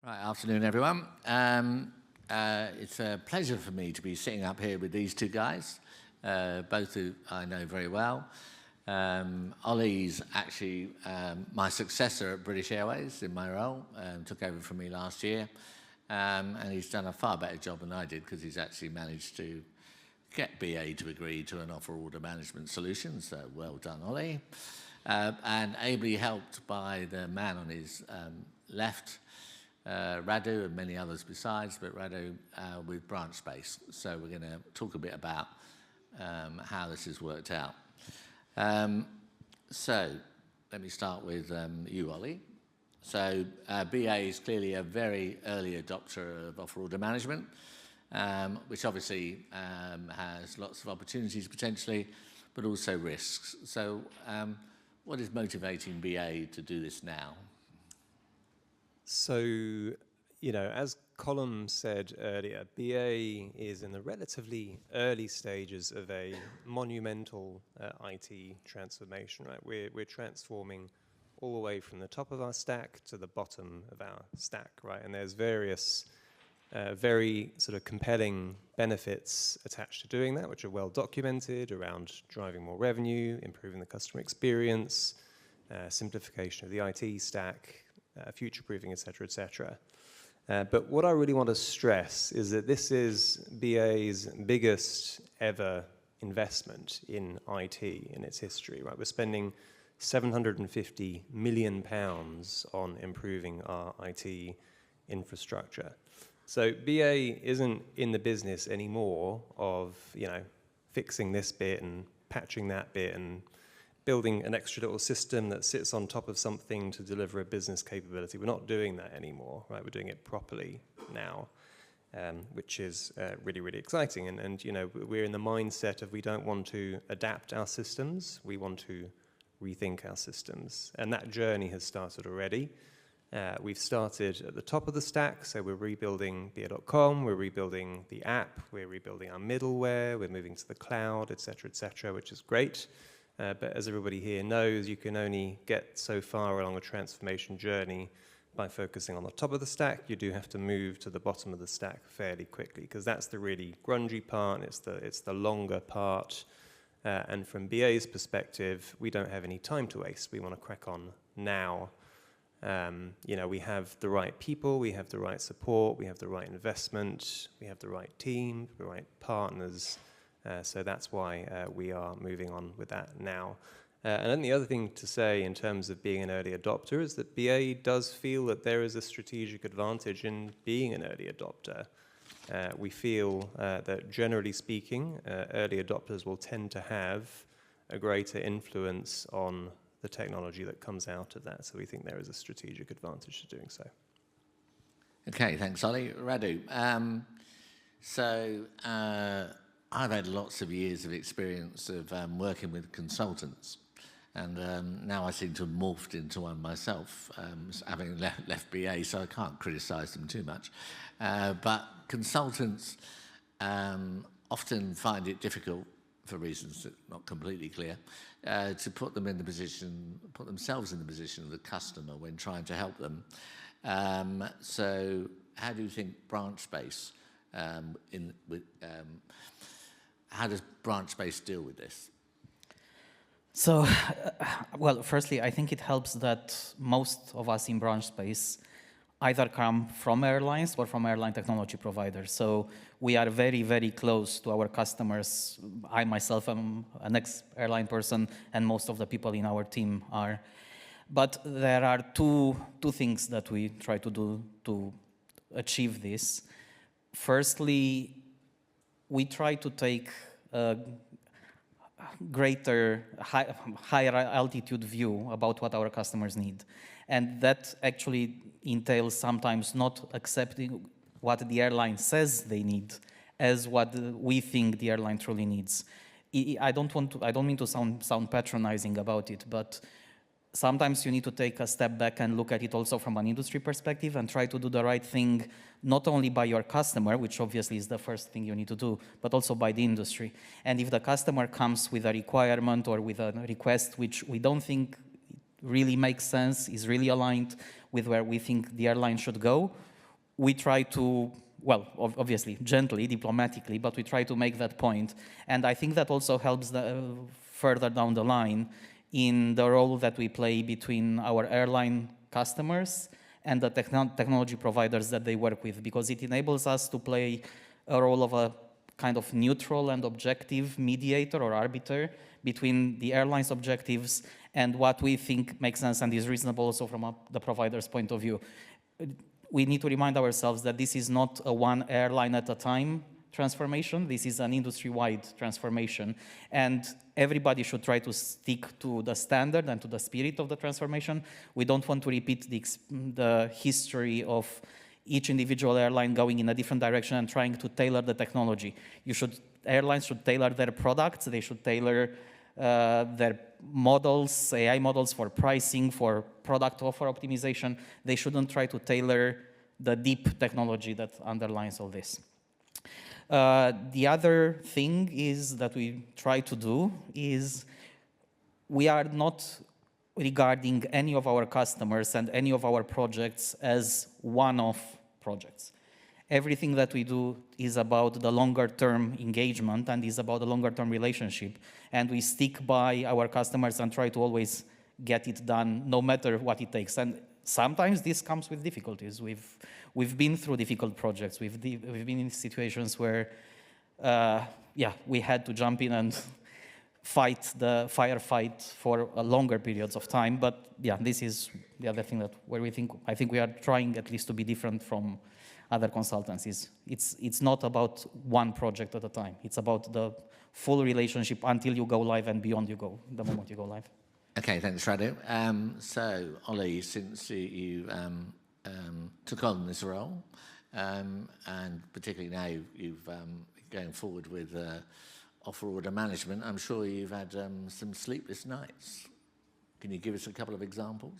Right, afternoon, everyone. It's a pleasure for me to be sitting up here with these two guys, both who I know very well. Ollie's actually my successor at British Airways in my role, took over from me last year, and he's done a far better job than I did because he's actually managed to get BA to agree to an offer order management solution, so well done, Ollie. And ably helped by the man on his left, Radu and many others besides, but Radu with Branchspace. So we're going to talk a bit about how this has worked out. So let me start with you, Ollie. So BA is clearly a very early adopter of offer order management, which obviously has lots of opportunities potentially, but also risks. So what is motivating BA to do this now? So, you know, as Colm said earlier, BA is in the relatively early stages of a monumental IT transformation, right? We're transforming all the way from the top of our stack to the bottom of our stack, right? And there's various very sort of compelling benefits attached to doing that, which are well documented around driving more revenue, improving the customer experience, simplification of the IT stack, future-proofing, et cetera, et cetera. But what I really want to stress is that this is BA's biggest ever investment in IT in its history, right? We're spending £750 million on improving our IT infrastructure. So BA isn't in the business anymore of, you know, fixing this bit and patching that bit and building an extra little system that sits on top of something to deliver a business capability. We're not doing that anymore, right? We're doing it properly now, which is really, really exciting. And you know, we're in the mindset of we don't want to adapt our systems, we want to rethink our systems. And that journey has started already. We've started at the top of the stack, so we're rebuilding BA.com, we're rebuilding the app, we're rebuilding our middleware, we're moving to the cloud, et cetera, which is great. But as everybody here knows, you can only get so far along a transformation journey by focusing on the top of the stack. You do have to move to the bottom of the stack fairly quickly, because that's the really grungy part, it's the longer part. And from BA's perspective, we don't have any time to waste. We want to crack on now. You know, we have the right people, we have the right support, we have the right investment, we have the right team, the right partners. So that's why we are moving on with that now. And then the other thing to say in terms of being an early adopter is that BA does feel that there is a strategic advantage in being an early adopter. We feel that generally speaking, early adopters will tend to have a greater influence on the technology that comes out of that. So we think there is a strategic advantage to doing so. Okay, thanks, Ollie. Radu, I've had lots of years of experience of working with consultants, and now I seem to have morphed into one myself, having left BA, so I can't criticise them too much. But consultants often find it difficult, for reasons that are not completely clear, to put themselves in the position of the customer when trying to help them. So how do you think Branchspace how does Branchspace deal with this? So, well, firstly, I think it helps that most of us in Branchspace either come from airlines or from airline technology providers. So we are very, very close to our customers. I myself am an ex-airline person, and most of the people in our team are. But there are two things that we try to do to achieve this. Firstly, we try to take a higher altitude view about what our customers need. And that actually entails sometimes not accepting what the airline says they need as what we think the airline truly needs. I don't mean to sound patronizing about it, but sometimes you need to take a step back and look at it also from an industry perspective and try to do the right thing, not only by your customer, which obviously is the first thing you need to do, but also by the industry. And if the customer comes with a requirement or with a request which we don't think really makes sense, is really aligned with where we think the airline should go, we try to, well, obviously, gently, diplomatically, but we try to make that point. And I think that also helps further down the line in the role that we play between our airline customers and the technology providers that they work with, because it enables us to play a role of a kind of neutral and objective mediator or arbiter between the airline's objectives and what we think makes sense and is reasonable also from the provider's point of view. We need to remind ourselves that this is not a one airline at a time transformation. This is an industry-wide transformation. And everybody should try to stick to the standard and to the spirit of the transformation. We don't want to repeat the history of each individual airline going in a different direction and trying to tailor the technology. Airlines should tailor their products. They should tailor their models, AI models for pricing, for product offer optimization. They shouldn't try to tailor the deep technology that underlies all this. The other thing is that we try to do is we are not regarding any of our customers and any of our projects as one-off projects. Everything that we do is about the longer-term engagement and is about the longer-term relationship. And we stick by our customers and try to always get it done, no matter what it takes. And sometimes this comes with difficulties. We've been through difficult projects. We've been in situations where, we had to jump in and fight the firefight for longer periods of time. But yeah, this is the other thing where I think we are trying at least to be different from other consultancies. It's not about one project at a time. It's about the full relationship until you go live and beyond the moment you go live. Okay, thanks, Radu. So, Ollie, since you took on this role, and particularly now you've going forward with offer order management, I'm sure you've had some sleepless nights. Can you give us a couple of examples?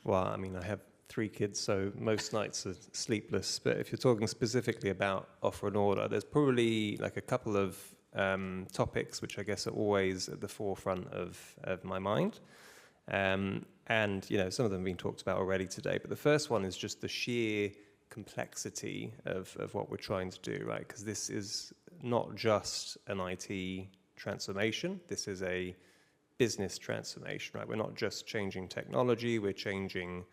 Well, I mean, I have 3 kids, so most nights are sleepless. But if you're talking specifically about offer and order, there's probably like a couple of topics which I guess are always at the forefront of my mind. And, some of them have been talked about already today. But the first one is just the sheer complexity of what we're trying to do, right? Because this is not just an IT transformation. This is a business transformation, right? We're not just changing technology. We're changing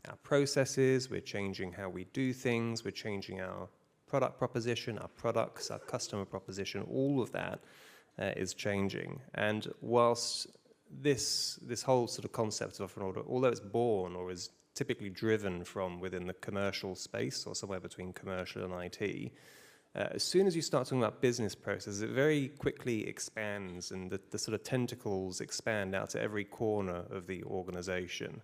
our processes. We're changing how we do things. We're changing our product proposition, our products, our customer proposition. All of that is changing. And whilst this whole sort of concept of offer and order, although it's born or is typically driven from within the commercial space or somewhere between commercial and IT, as soon as you start talking about business processes, it very quickly expands and the sort of tentacles expand out to every corner of the organization.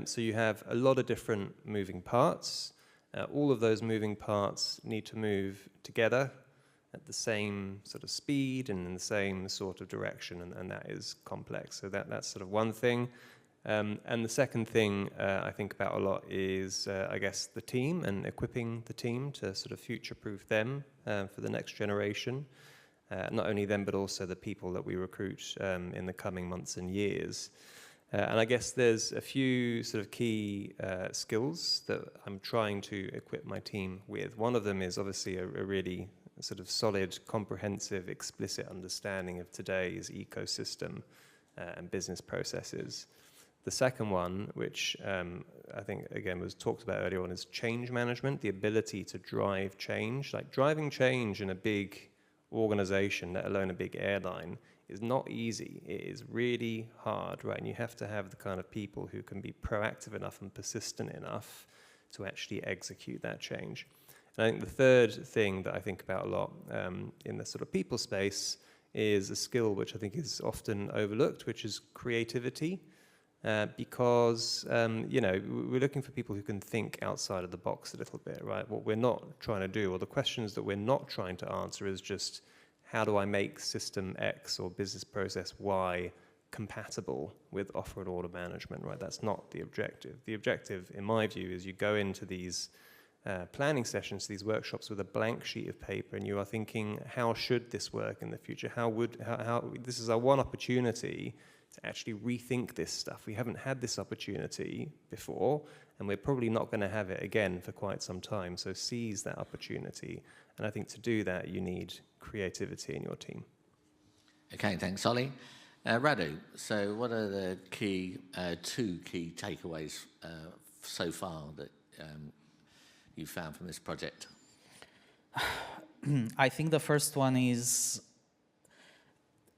So you have a lot of different moving parts. All of those moving parts need to move together at the same sort of speed and in the same sort of direction, and that is complex. So that's sort of one thing. And the second thing I think about a lot is, I guess, the team and equipping the team to sort of future-proof them for the next generation. Not only them, but also the people that we recruit in the coming months and years. And I guess there's a few sort of key skills that I'm trying to equip my team with. One of them is obviously a really sort of solid, comprehensive, explicit understanding of today's ecosystem and business processes. The second one, which I think, again, was talked about earlier on, is change management, the ability to drive change. Like driving change in a big organization, let alone a big airline, is not easy. It is really hard, right? And you have to have the kind of people who can be proactive enough and persistent enough to actually execute that change. And I think the third thing that I think about a lot in the sort of people space is a skill which I think is often overlooked, which is creativity. Because, we're looking for people who can think outside of the box a little bit, right? What we're not trying to do, or the questions that we're not trying to answer is just, how do I make system X or business process Y compatible with offer and order management, right? That's not the objective. The objective, in my view, is you go into these planning sessions, these workshops with a blank sheet of paper, and you are thinking, how should this work in the future? How this is our one opportunity to actually rethink this stuff. We haven't had this opportunity before, and we're probably not going to have it again for quite some time. So seize that opportunity. And I think to do that, you need creativity in your team. Okay, thanks, Ollie. Radu, so what are the two key takeaways so far that you found from this project? I think the first one is,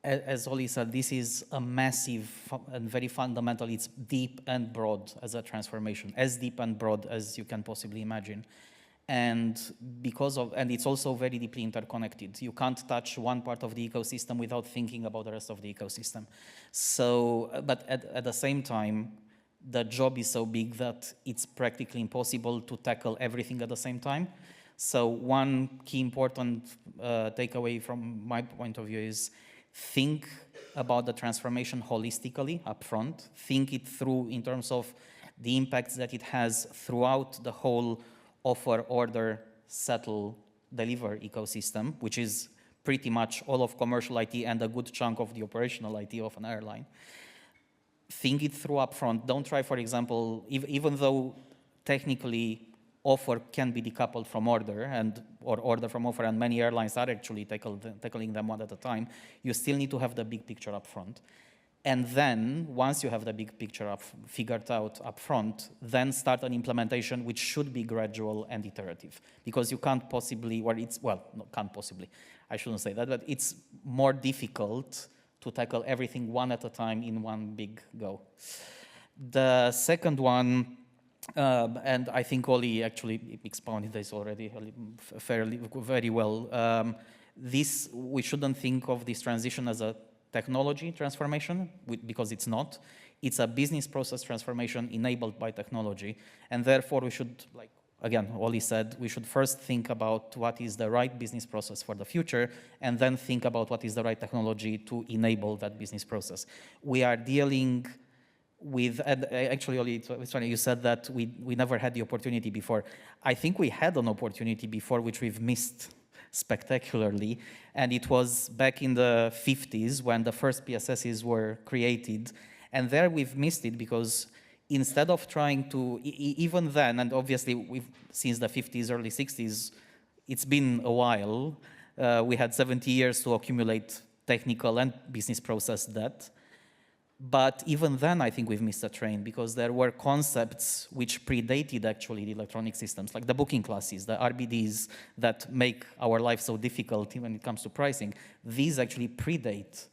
as Ollie said, this is a massive and very fundamental. It's deep and broad as a transformation, as deep and broad as you can possibly imagine. And and it's also very deeply interconnected. You can't touch one part of the ecosystem without thinking about the rest of the ecosystem. So, but at the same time, the job is so big that it's practically impossible to tackle everything at the same time. So one key important takeaway from my point of view is think about the transformation holistically upfront. Think it through in terms of the impacts that it has throughout the whole offer, order, settle, deliver ecosystem, which is pretty much all of commercial IT and a good chunk of the operational IT of an airline. Think it through upfront. Don't try, for example, even though technically offer can be decoupled from order or order from offer, and many airlines are actually tackling them one at a time, you still need to have the big picture upfront. And then, once you have the big picture figured out up front, then start an implementation which should be gradual and iterative. Because you can't possibly, can't possibly, I shouldn't say that, but it's more difficult to tackle everything one at a time in one big go. The second one, and I think Ollie actually expounded this already very well. We shouldn't think of this transition as a technology transformation, because it's not. It's a business process transformation enabled by technology. And therefore we should, like, again, Ollie said, we should first think about what is the right business process for the future, and then think about what is the right technology to enable that business process. We are dealing with, and actually, Ollie, it's funny, you said that we never had the opportunity before. I think we had an opportunity before, which we've missed spectacularly, and it was back in the 50s when the first PSSs were created, and there we've missed it because instead of trying to, even then, and obviously since the 50s, early 60s, it's been a while, we had 70 years to accumulate technical and business process debt. But even then, I think we've missed a train because there were concepts which predated actually the electronic systems, like the booking classes, the RBDs that make our life so difficult when it comes to pricing. These actually predate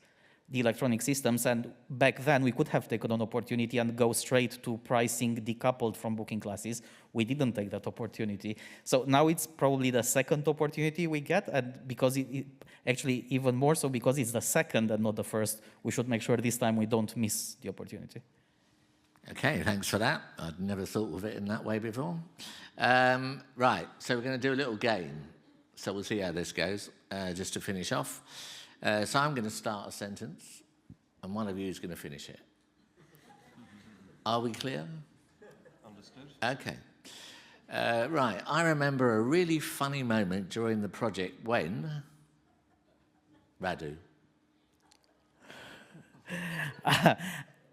the electronic systems, and back then we could have taken an opportunity and go straight to pricing decoupled from booking classes. We didn't take that opportunity. So now it's probably the second opportunity we get, and because it actually even more so because it's the second and not the first, we should make sure this time we don't miss the opportunity. Okay, thanks for that. I'd never thought of it in that way before. Right, so we're going to do a little game. So we'll see how this goes, just to finish off. So I'm going to start a sentence, and one of you is going to finish it. Are we clear? Understood. Okay. Right, I remember a really funny moment during the project when... Radu.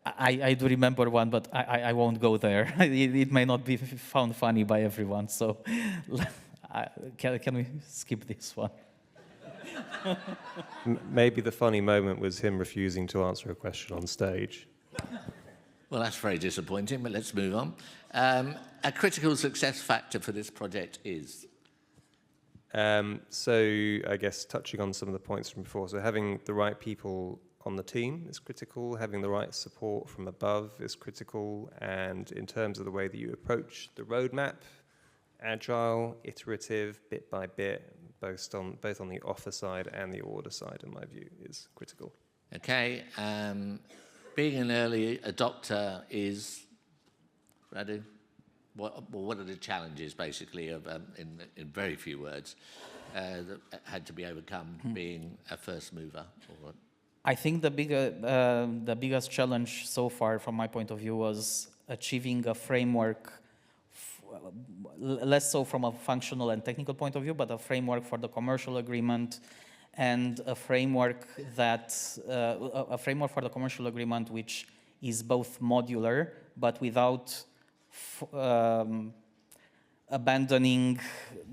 I do remember one, but I won't go there. It may not be found funny by everyone, so can we skip this one? Maybe the funny moment was him refusing to answer a question on stage. Well, that's very disappointing, but let's move on. A critical success factor for this project is? So I guess touching on some of the points from before, so having the right people on the team is critical, having the right support from above is critical, and in terms of the way that you approach the roadmap, agile, iterative, bit by bit, both on the offer side and the order side, in my view, is critical. Okay, being an early adopter is, Radu? What are the challenges, basically, of, in very few words, that had to be overcome being a first mover? I think the biggest challenge so far, from my point of view, was achieving a framework, less so from a functional and technical point of view, but a framework for the commercial agreement and a framework that a framework for the commercial agreement which is both modular but without abandoning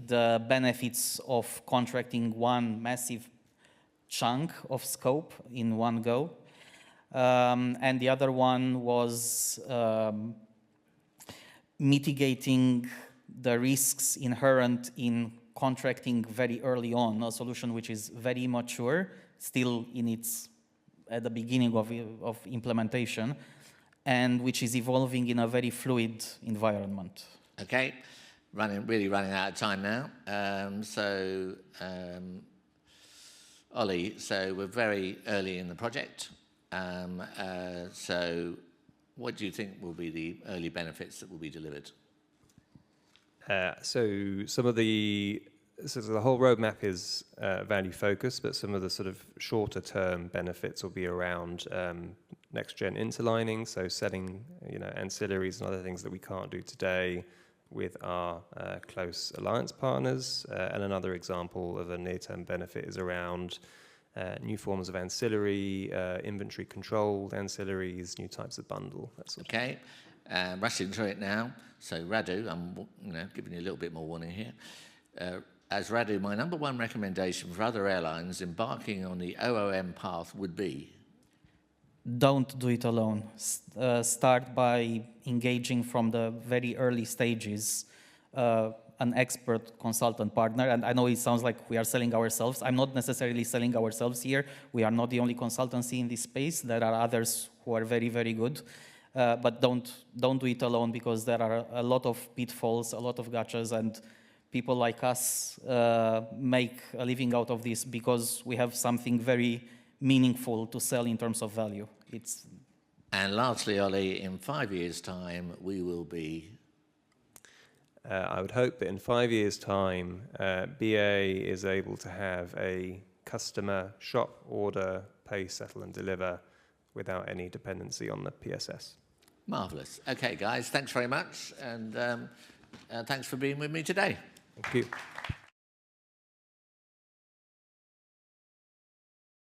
the benefits of contracting one massive chunk of scope in one go. And the other one was mitigating the risks inherent in contracting very early on, a solution which is very mature, still at the beginning of implementation, and which is evolving in a very fluid environment. Okay, really running out of time now. Ollie, so we're very early in the project. So what do you think will be the early benefits that will be delivered? So the whole roadmap is value focused, but some of the sort of shorter term benefits will be around next gen interlining, so selling ancillaries and other things that we can't do today with our close alliance partners. And another example of a near-term benefit is around new forms of ancillary, inventory controlled ancillaries, new types of bundle, that sort of thing. Okay, rushing through it now. So Radu, I'm giving you a little bit more warning here. As Radu, my number one recommendation for other airlines embarking on the OOM path would be? Don't do it alone. Start by engaging from the very early stages an expert consultant partner. And I know it sounds like we are selling ourselves. I'm not necessarily selling ourselves here. We are not the only consultancy in this space. There are others who are very, very good. But don't do it alone, because there are a lot of pitfalls, a lot of gotchas, and people like us make a living out of this because we have something very meaningful to sell in terms of value. And lastly, Ollie, in 5 years' time, we will be? I would hope that in 5 years' time, BA is able to have a customer shop, order, pay, settle, and deliver without any dependency on the PSS. Marvellous. Okay, guys, thanks very much, and thanks for being with me today. Thank you.